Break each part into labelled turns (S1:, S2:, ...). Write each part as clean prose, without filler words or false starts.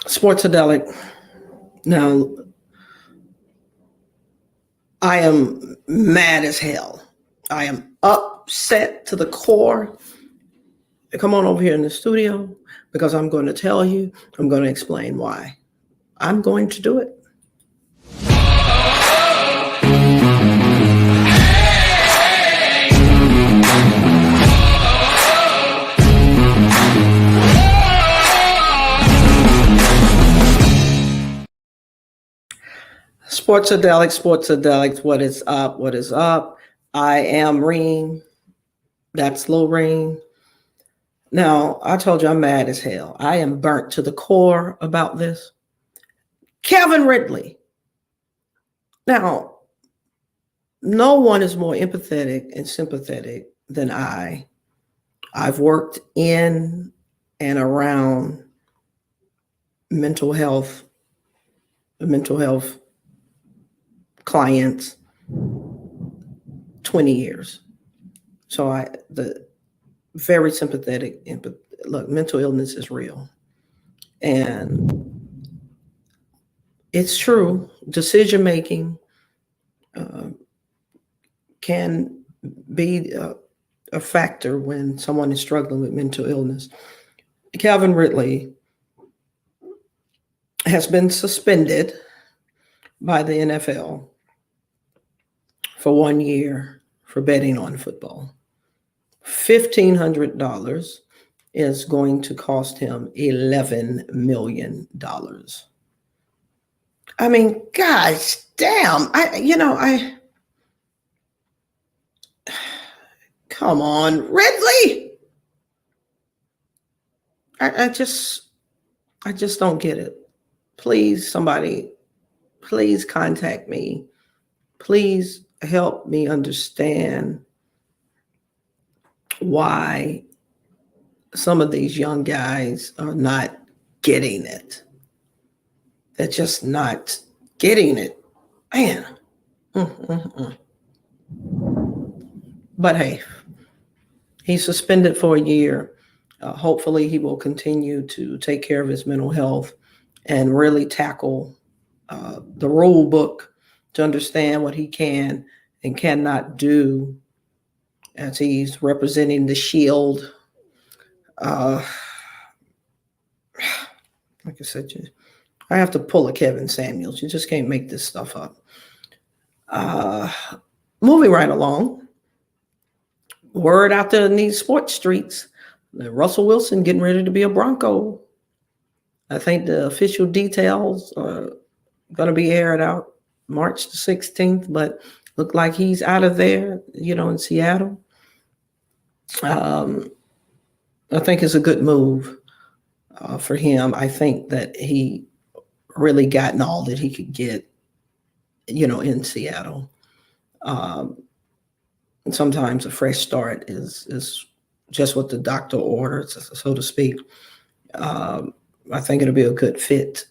S1: Sports-A-Delic. Now, I am mad as hell. I am upset to the core. Come on over here in the studio because I'm going to tell you, I'm going to explain why. I'm going to do it. Sports-A-Delic, Sports-A-Delic, what is up, what is up? I am Reem, that's Lorraine. Now, I told you I'm mad as hell. I am burnt to the core about this. Calvin Ridley. Now, no one is more empathetic and sympathetic than I. I've worked in and around mental health clients 20 years. So very sympathetic. Look, mental illness is real. And it's true. Decision-making can be a factor when someone is struggling with mental illness. Calvin Ridley has been suspended by the NFL for 1 year for betting on football. $1,500 is going to cost him $11 million. I mean, gosh damn. Come on, Ridley. I just don't get it. Please, somebody, please contact me. Please help me understand why some of these young guys are not getting it. They're just not getting it. Man. But hey, he's suspended for a year. Hopefully he will continue to take care of his mental health and really tackle the rule book to understand what he can and cannot do as he's representing the shield. Like I said, I have to pull a Kevin Samuels. You just can't make this stuff up. Moving right along. Word out there in these sports streets that Russell Wilson getting ready to be a Bronco. I think the official details are going to be aired out March the 16th, but look like he's out of there, in Seattle. I think it's a good move for him. I think that he really gotten all that he could get, in Seattle. And sometimes a fresh start is just what the doctor orders, so to speak. I think it'll be a good fit,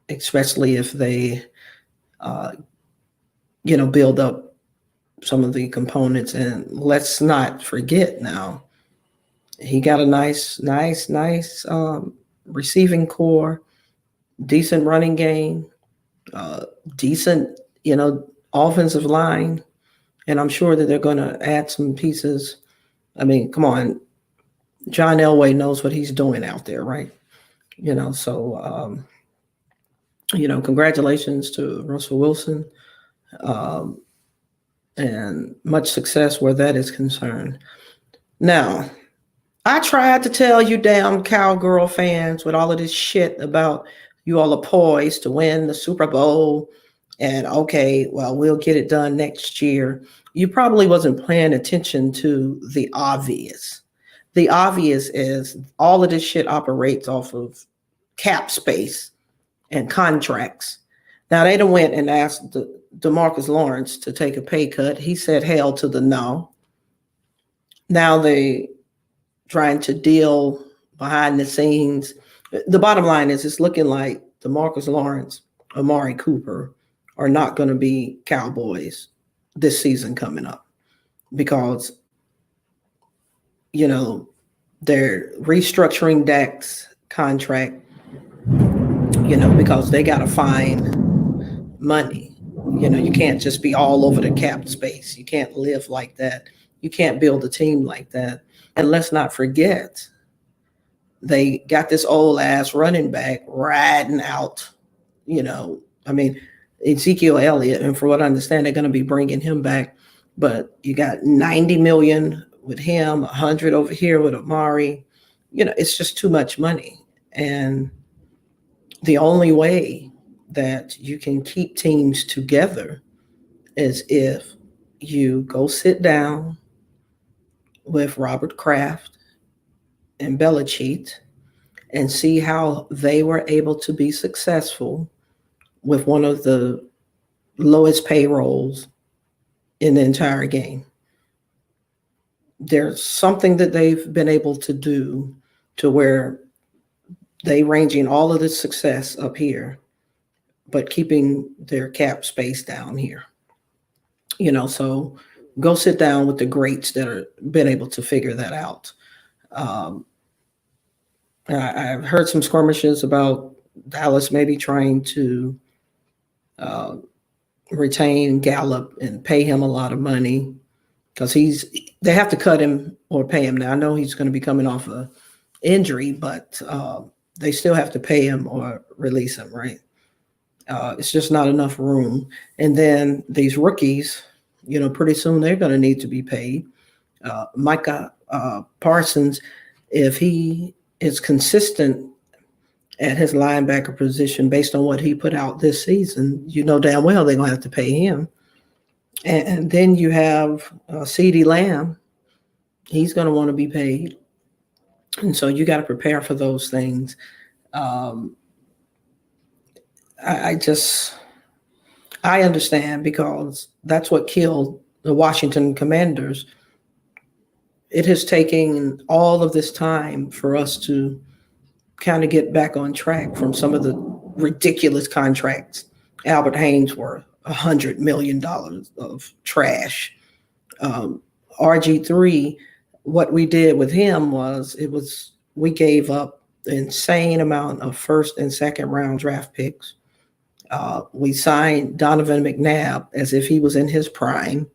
S1: especially if they, build up some of the components. And let's not forget now, he got a nice receiving core, decent running game, decent, offensive line. And I'm sure that they're going to add some pieces. I mean, come on. John Elway knows what he's doing out there, right? Congratulations to Russell Wilson, and much success where that is concerned. Now, I tried to tell you damn Cowgirl fans with all of this shit about you all are poised to win the Super Bowl, and okay, well, we'll get it done next year. You probably wasn't paying attention to the obvious. The obvious is all of this shit operates off of cap space and contracts. Now, they done went and asked DeMarcus Lawrence to take a pay cut. He said hell to the no. Now they trying to deal behind the scenes. The bottom line is it's looking like DeMarcus Lawrence, Amari Cooper are not going to be Cowboys this season coming up because, they're restructuring Dak's contract. because they got to find money. You can't just be all over the cap space. You can't live like that. You can't build a team like that. And let's not forget, they got this old ass running back riding out, you know, I mean, Ezekiel Elliott. And for what I understand, they're going to be bringing him back. But you got 90 million with him, 100 over here with Amari. It's just too much money. And the only way that you can keep teams together is if you go sit down with Robert Kraft and Belichick and see how they were able to be successful with one of the lowest payrolls in the entire game. There's something that they've been able to do to where they ranging all of the success up here, but keeping their cap space down here. So go sit down with the greats that are been able to figure that out. I've heard some skirmishes about Dallas maybe trying to retain Gallup and pay him a lot of money because they have to cut him or pay him. Now I know he's going to be coming off a injury, but they still have to pay him or release him, right? It's just not enough room. And then these rookies, pretty soon they're going to need to be paid. Micah Parsons, if he is consistent at his linebacker position based on what he put out this season, damn well they're going to have to pay him. And then you have CeeDee Lamb. He's going to want to be paid. And so you got to prepare for those things. I understand because that's what killed the Washington Commanders. It has taken all of this time for us to kind of get back on track from some of the ridiculous contracts. Albert Haynes worth $100 million of trash. RG3, what we did with him was we gave up an insane amount of first and second round draft picks. We signed Donovan McNabb as if he was in his prime.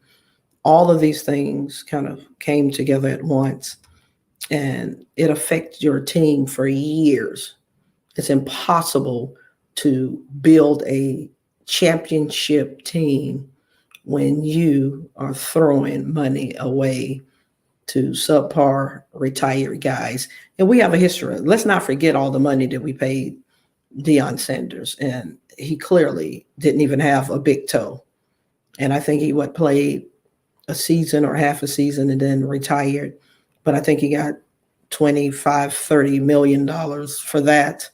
S1: All of these things kind of came together at once, and it affects your team for years. It's impossible to build a championship team when you are throwing money away to subpar retired guys. And we have a history. Let's not forget all the money that we paid Deion Sanders, and he clearly didn't even have a big toe. And I think he played a season or half a season and then retired. But I think he got $25-30 million for that.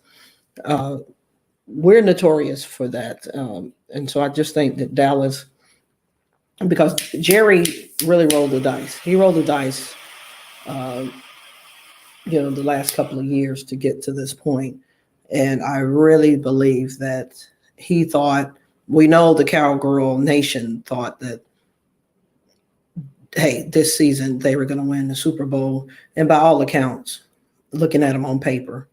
S1: We're notorious for that. And so I just think that Dallas, because Jerry really rolled the dice. He rolled the dice, the last couple of years to get to this point. And I really believe that he thought, we know the Cowgirl Nation thought that, hey, this season they were going to win the Super Bowl. And by all accounts, looking at them on paper,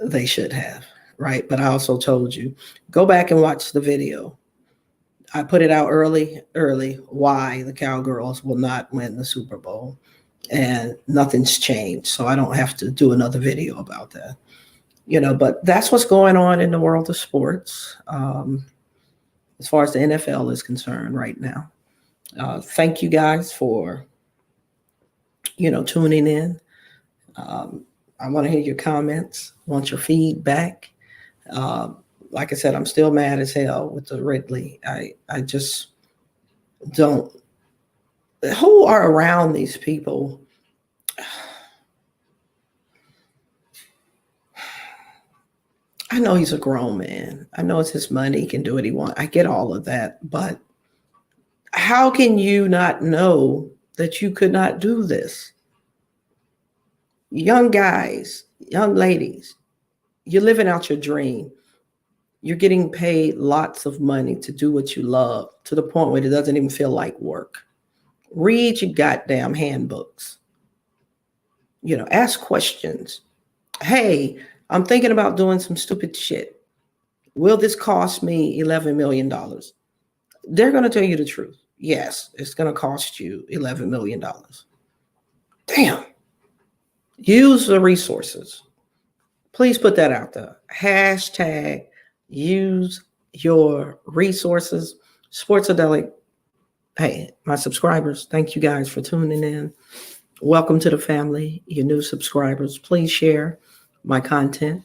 S1: they should have, right? But I also told you, go back and watch the video. I put it out early, why the Cowgirls will not win the Super Bowl. And nothing's changed. So I don't have to do another video about that. But that's what's going on in the world of sports as far as the NFL is concerned right now. Thank you guys for, tuning in. I want to hear your comments, want your feedback. Like I said, I'm still mad as hell with the Ridley. I just don't. Who are around these people? I know he's a grown man. I know it's his money. He can do what he wants. I get all of that. But how can you not know that you could not do this? Young guys, young ladies, you're living out your dream. You're getting paid lots of money to do what you love to the point where it doesn't even feel like work. Read your goddamn handbooks. Ask questions. Hey, I'm thinking about doing some stupid shit. Will this cost me $11 million? They're going to tell you the truth. Yes, it's going to cost you $11 million. Damn. Use the resources. Please put that out there. Hashtag use your resources. Sports-A-Delic. Hey, my subscribers, thank you guys for tuning in. Welcome to the family, you new subscribers. Please share my content.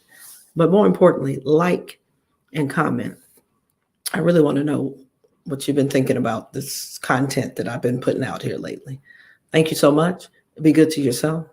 S1: But more importantly, like and comment. I really want to know what you've been thinking about this content that I've been putting out here lately. Thank you so much. Be good to yourself.